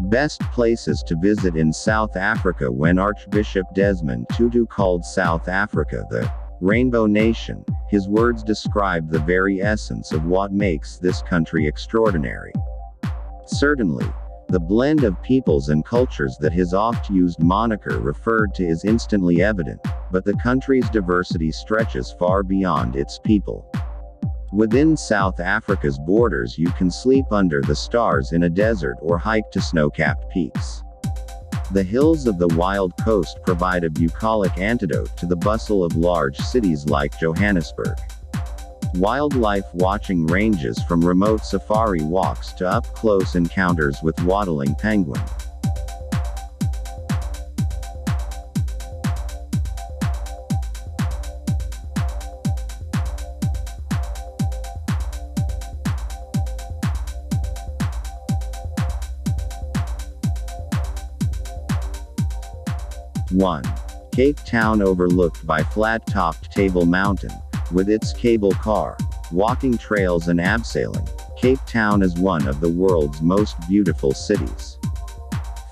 Best places to visit in South Africa. When Archbishop Desmond Tutu called South Africa the Rainbow Nation, his words describe the very essence of what makes this country extraordinary. Certainly, the blend of peoples and cultures that his oft-used moniker referred to is instantly evident, but the country's diversity stretches far beyond its people. Within South Africa's borders you can sleep under the stars in a desert or hike to snow-capped peaks. The hills of the wild coast provide a bucolic antidote to the bustle of large cities like Johannesburg. Wildlife watching ranges from remote safari walks to up-close encounters with waddling penguin. One. Cape Town, overlooked by flat-topped Table Mountain. With its cable car, walking trails and abseiling, Cape Town is one of the world's most beautiful cities.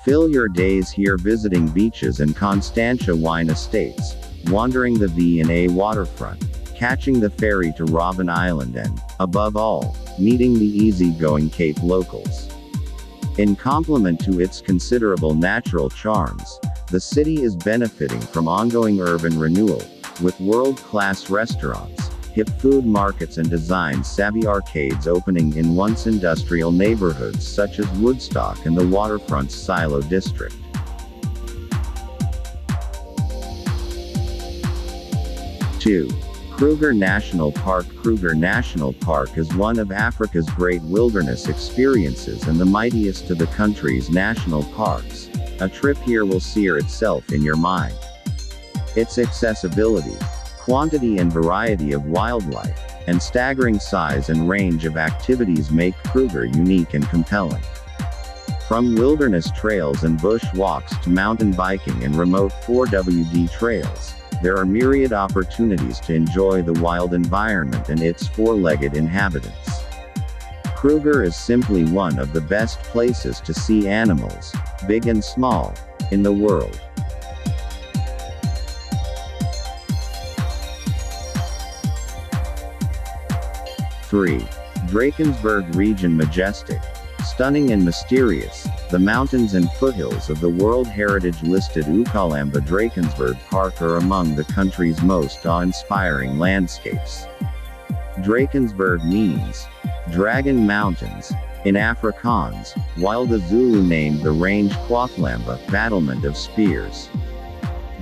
Fill your days here visiting beaches and Constantia wine estates, wandering the V&A waterfront, catching the ferry to Robben Island and, above all, meeting the easy-going Cape locals. In complement to its considerable natural charms, the city is benefiting from ongoing urban renewal, with world-class restaurants, hip food markets and design-savvy arcades opening in once industrial neighborhoods such as Woodstock and the waterfront's Silo district. 2. Kruger National Park. Kruger National Park is one of Africa's great wilderness experiences and the mightiest of the country's national parks. A trip here will sear itself in your mind. Its accessibility, quantity and variety of wildlife, and staggering size and range of activities make Kruger unique and compelling. From wilderness trails and bush walks to mountain biking and remote 4WD trails, there are myriad opportunities to enjoy the wild environment and its four-legged inhabitants. Kruger is simply one of the best places to see animals, big and small, in the world. 3. Drakensberg Region. Majestic, stunning and mysterious, the mountains and foothills of the World Heritage-listed Ukhalamba Drakensberg Park are among the country's most awe-inspiring landscapes. Drakensberg means Dragon Mountains in Afrikaans, while the Zulu named the range Kwahlamba, battlement of spears.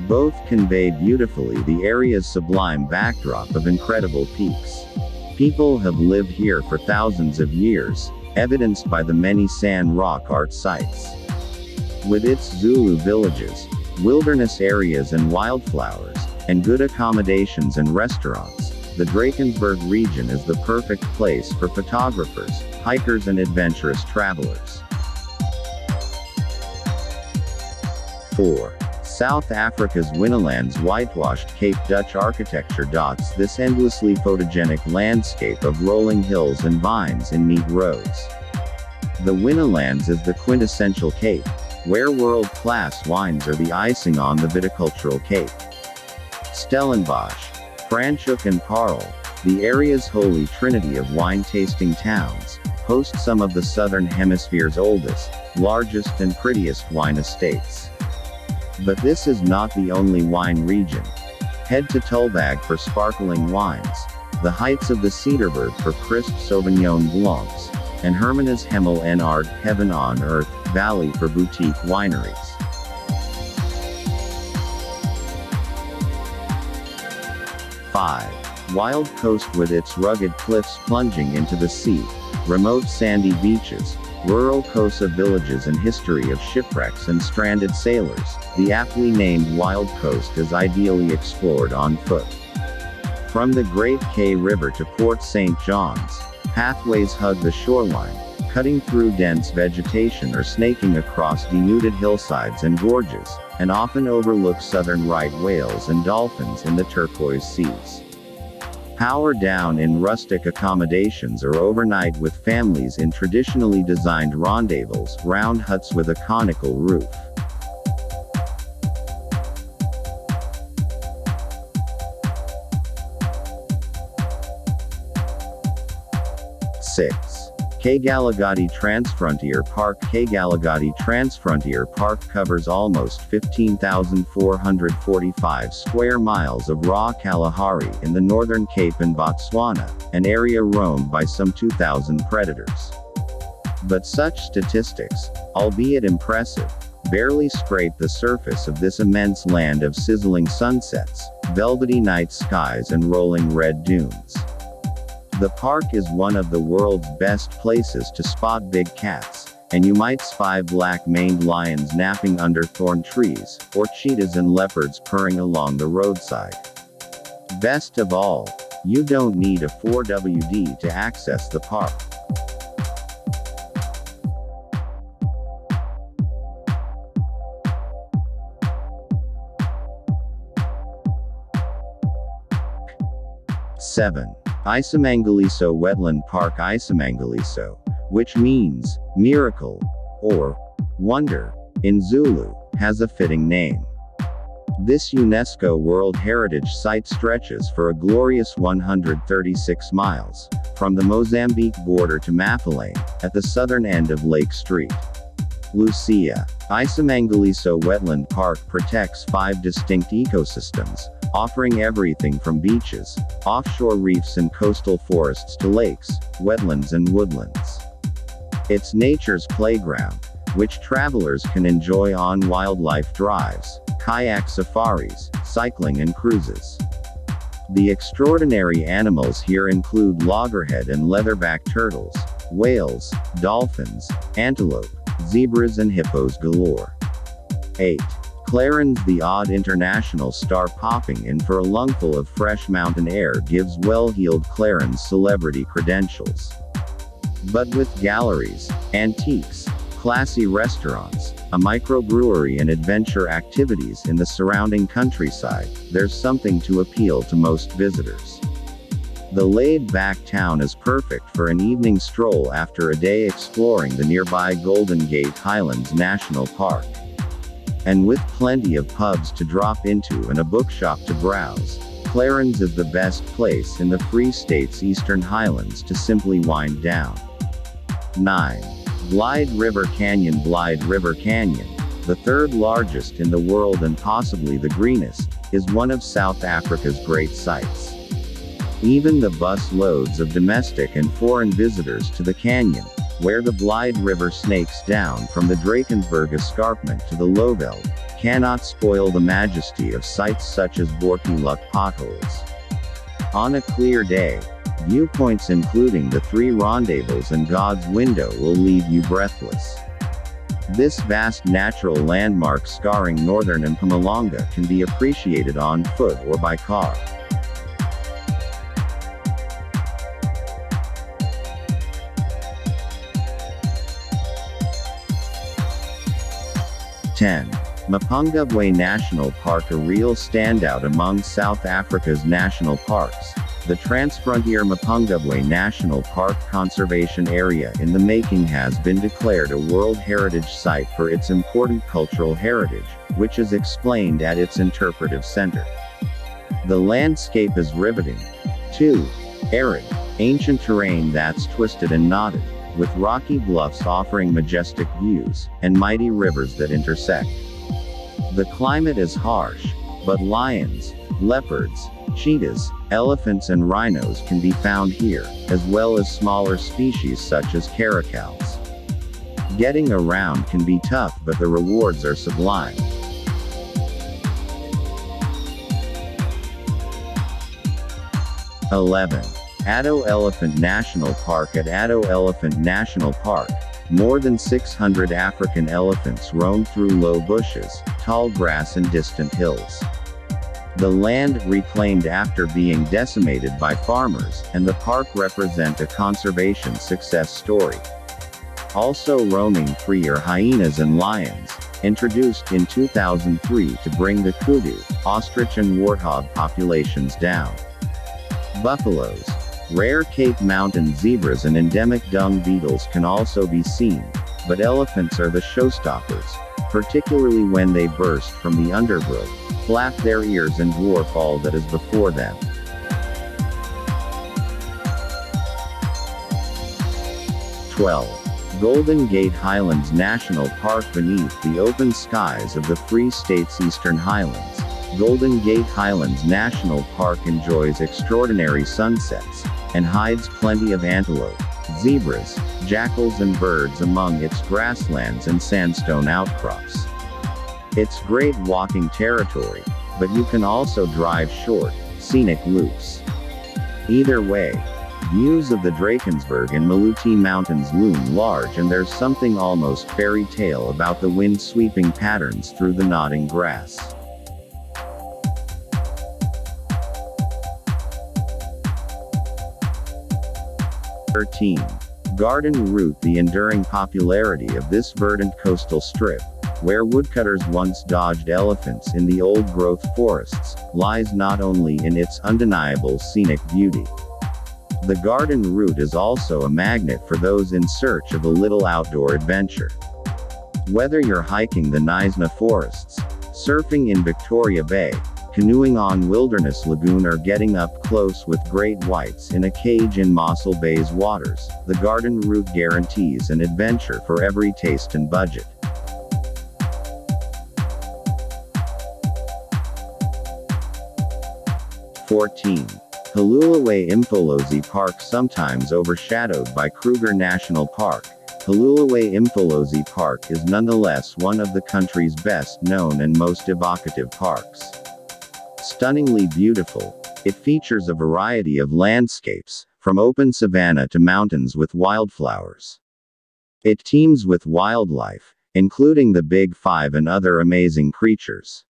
Both convey beautifully the area's sublime backdrop of incredible peaks. People have lived here for thousands of years, evidenced by the many sand rock art sites. With its Zulu villages, wilderness areas and wildflowers, and good accommodations and restaurants, the Drakensberg region is the perfect place for photographers, hikers and adventurous travelers. 4. South Africa's Winelands. Whitewashed Cape Dutch architecture dots this endlessly photogenic landscape of rolling hills and vines in neat rows. The Winelands is the quintessential Cape, where world-class wines are the icing on the viticultural cake. Stellenbosch, Franschhoek and Paarl, the area's holy trinity of wine-tasting towns, host some of the Southern Hemisphere's oldest, largest and prettiest wine estates. But this is not the only wine region. Head to Tulbagh for sparkling wines, the heights of the Cederberg for crisp Sauvignon Blancs, and Hermanus Hemel en Aarde, Heaven on Earth, Valley for boutique wineries. 5. Wild Coast. With its rugged cliffs plunging into the sea, remote sandy beaches, rural Xhosa villages and history of shipwrecks and stranded sailors, the aptly named Wild Coast is ideally explored on foot. From the Great K River to Port St. John's, pathways hug the shoreline, cutting through dense vegetation or snaking across denuded hillsides and gorges, and often overlook southern right whales and dolphins in the turquoise seas. Power down in rustic accommodations or overnight with families in traditionally designed rendezvous, round huts with a conical roof. 6. Kgalagadi Transfrontier Park. Kgalagadi Transfrontier Park covers almost 15,445 square miles of raw Kalahari in the Northern Cape in Botswana, an area roamed by some 2,000 predators. But such statistics, albeit impressive, barely scrape the surface of this immense land of sizzling sunsets, velvety night skies and rolling red dunes. The park is one of the world's best places to spot big cats, and you might spy black-maned lions napping under thorn trees, or cheetahs and leopards purring along the roadside. Best of all, you don't need a 4WD to access the park. Seven. iSimangaliso Wetland Park. iSimangaliso, which means miracle or wonder in Zulu, has a fitting name. This UNESCO World Heritage Site stretches for a glorious 136 miles, from the Mozambique border to Mapulane, at the southern end of Lake Street. Lucia. iSimangaliso Wetland Park protects 5 distinct ecosystems, offering everything from beaches, offshore reefs and coastal forests to lakes, wetlands and woodlands. It's nature's playground, which travelers can enjoy on wildlife drives, kayak safaris, cycling and cruises. The extraordinary animals here include loggerhead and leatherback turtles, whales, dolphins, antelope, zebras and hippos galore. 8. Clarens. The odd international star popping in for a lungful of fresh mountain air gives well-heeled Clarens celebrity credentials. But with galleries, antiques, classy restaurants, a microbrewery and adventure activities in the surrounding countryside, there's something to appeal to most visitors. The laid-back town is perfect for an evening stroll after a day exploring the nearby Golden Gate Highlands National Park. And with plenty of pubs to drop into and a bookshop to browse, Clarens is the best place in the Free State's Eastern Highlands to simply wind down. 9. Blyde River Canyon. Blyde River Canyon, the third largest in the world and possibly the greenest, is one of South Africa's great sights. Even the bus loads of domestic and foreign visitors to the canyon, where the Blyde River snakes down from the Drakensberg escarpment to the Lowveld, cannot spoil the majesty of sights such as Bortuluk potholes. On a clear day, viewpoints including the 3 rendezvous and God's Window will leave you breathless. This vast natural landmark scarring northern Mpumalanga can be appreciated on foot or by car. 10. Mapungubwe National Park. A real standout among South Africa's national parks, the Transfrontier Mapungubwe National Park Conservation Area in the making has been declared a World Heritage Site for its important cultural heritage, which is explained at its interpretive center. The landscape is riveting. 2. Arid, ancient terrain that's twisted and knotted, with rocky bluffs offering majestic views, and mighty rivers that intersect. The climate is harsh, but lions, leopards, cheetahs, elephants and rhinos can be found here, as well as smaller species such as caracals. Getting around can be tough, but the rewards are sublime. 11. Addo Elephant National Park. At Addo Elephant National Park, more than 600 African elephants roam through low bushes, tall grass and distant hills. The land reclaimed after being decimated by farmers, and the park represent a conservation success story. Also roaming free are hyenas and lions, introduced in 2003 to bring the kudu, ostrich and warthog populations down. Buffaloes, rare Cape Mountain zebras and endemic dung beetles can also be seen, but elephants are the showstoppers, particularly when they burst from the undergrowth, flap their ears and dwarf all that is before them. 12. Golden Gate Highlands National Park. Beneath the open skies of the Free State's eastern highlands, Golden Gate Highlands National Park enjoys extraordinary sunsets, and hides plenty of antelope, zebras, jackals and birds among its grasslands and sandstone outcrops. It's great walking territory, but you can also drive short, scenic loops. Either way, views of the Drakensberg and Maluti Mountains loom large, and there's something almost fairy tale about the wind-sweeping patterns through the nodding grass. Garden Route. The enduring popularity of this verdant coastal strip, where woodcutters once dodged elephants in the old-growth forests, lies not only in its undeniable scenic beauty. The Garden Route is also a magnet for those in search of a little outdoor adventure. Whether you're hiking the Knysna forests, surfing in Victoria Bay, canoeing on Wilderness Lagoon, or getting up close with great whites in a cage in Mossel Bay's waters, the Garden Route guarantees an adventure for every taste and budget. 14. Hluhluwe-iMfolozi Park. Sometimes overshadowed by Kruger National Park, Hluhluwe-iMfolozi Park is nonetheless one of the country's best known and most evocative parks. Stunningly beautiful, it features a variety of landscapes, from open savanna to mountains with wildflowers. It teems with wildlife, including the Big Five and other amazing creatures.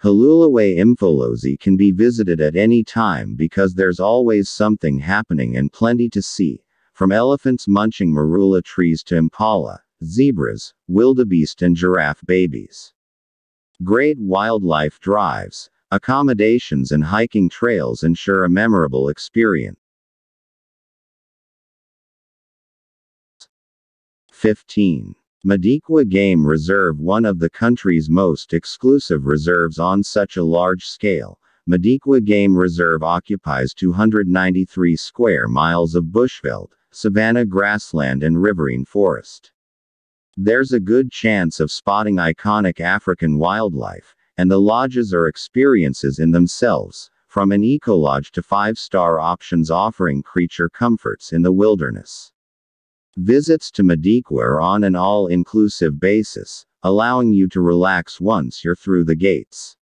Hluhluwe-iMfolozi can be visited at any time because there's always something happening and plenty to see, from elephants munching marula trees to impala, zebras, wildebeest and giraffe babies. Great wildlife drives, accommodations and hiking trails ensure a memorable experience. 15. Madikwe Game Reserve. One of the country's most exclusive reserves on such a large scale, Madikwe Game Reserve occupies 293 square miles of bushveld, savanna grassland and riverine forest. There's a good chance of spotting iconic African wildlife, and the lodges are experiences in themselves, from an eco-lodge to 5-star options offering creature comforts in the wilderness. Visits to Madikwe are on an all-inclusive basis, allowing you to relax once you're through the gates.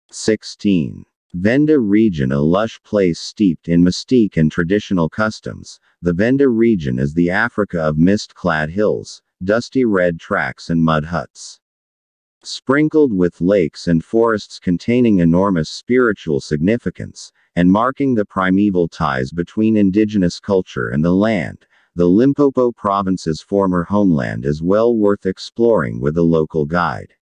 16. Venda Region. A lush place steeped in mystique and traditional customs, the Venda Region is the Africa of mist-clad hills, dusty red tracks and mud huts. Sprinkled with lakes and forests containing enormous spiritual significance, and marking the primeval ties between indigenous culture and the land, the Limpopo province's former homeland is well worth exploring with a local guide.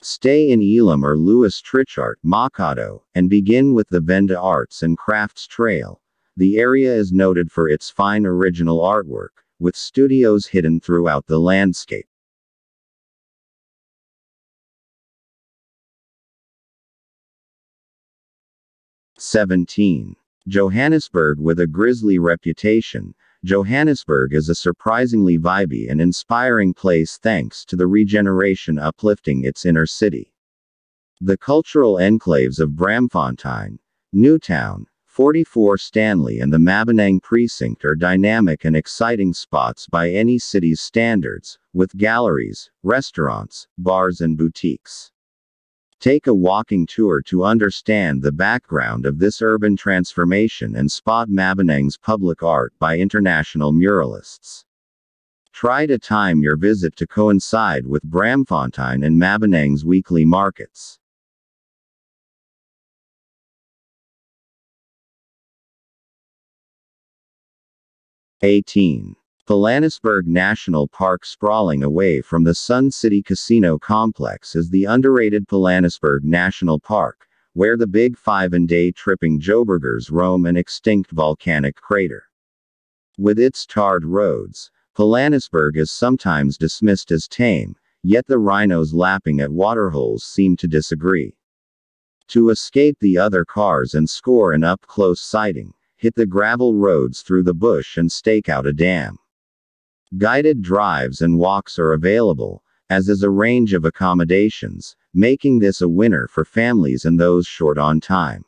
Stay in Elam or Louis Trichardt, Makado, and begin with the Venda Arts and Crafts Trail. The area is noted for its fine original artwork, with studios hidden throughout the landscape. 17. Johannesburg. With a grisly reputation, Johannesburg is a surprisingly vibey and inspiring place thanks to the regeneration uplifting its inner city. The cultural enclaves of Braamfontein, Newtown, 44 Stanley and the Mabenang precinct are dynamic and exciting spots by any city's standards, with galleries, restaurants, bars and boutiques. Take a walking tour to understand the background of this urban transformation and spot Mabenang's public art by international muralists. Try to time your visit to coincide with Braamfontein and Mabenang's weekly markets. 18. Pilanesberg National Park, sprawling away from the Sun City Casino complex, is the underrated Pilanesberg National Park, where the Big Five and day-tripping Joburgers roam an extinct volcanic crater. With its tarred roads, Pilanesberg is sometimes dismissed as tame, yet the rhinos lapping at waterholes seem to disagree. To escape the other cars and score an up-close sighting, hit the gravel roads through the bush and stake out a dam. Guided drives and walks are available, as is a range of accommodations, making this a winner for families and those short on time.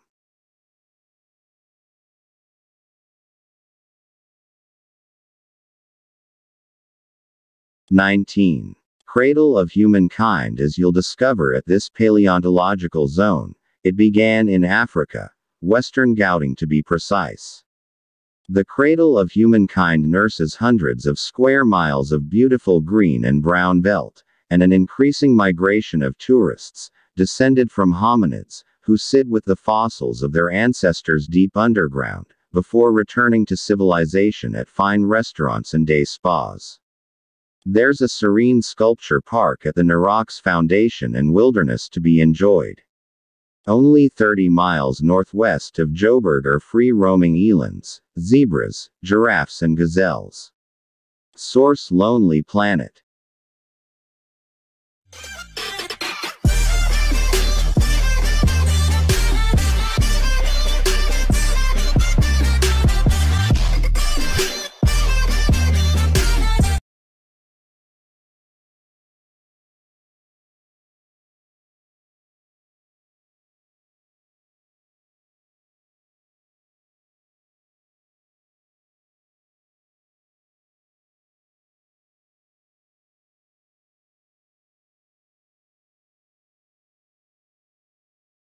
(19) Cradle of Humankind. As you'll discover at this paleontological zone, it began in Africa, Western Gauteng to be precise. The Cradle of Humankind nurses hundreds of square miles of beautiful green and brown veldt, and an increasing migration of tourists, descended from hominids, who sit with the fossils of their ancestors deep underground, before returning to civilization at fine restaurants and day spas. There's a serene sculpture park at the Narox Foundation and wilderness to be enjoyed. Only 30 miles northwest of Joburg are free-roaming elands, zebras, giraffes and gazelles. Source: Lonely Planet.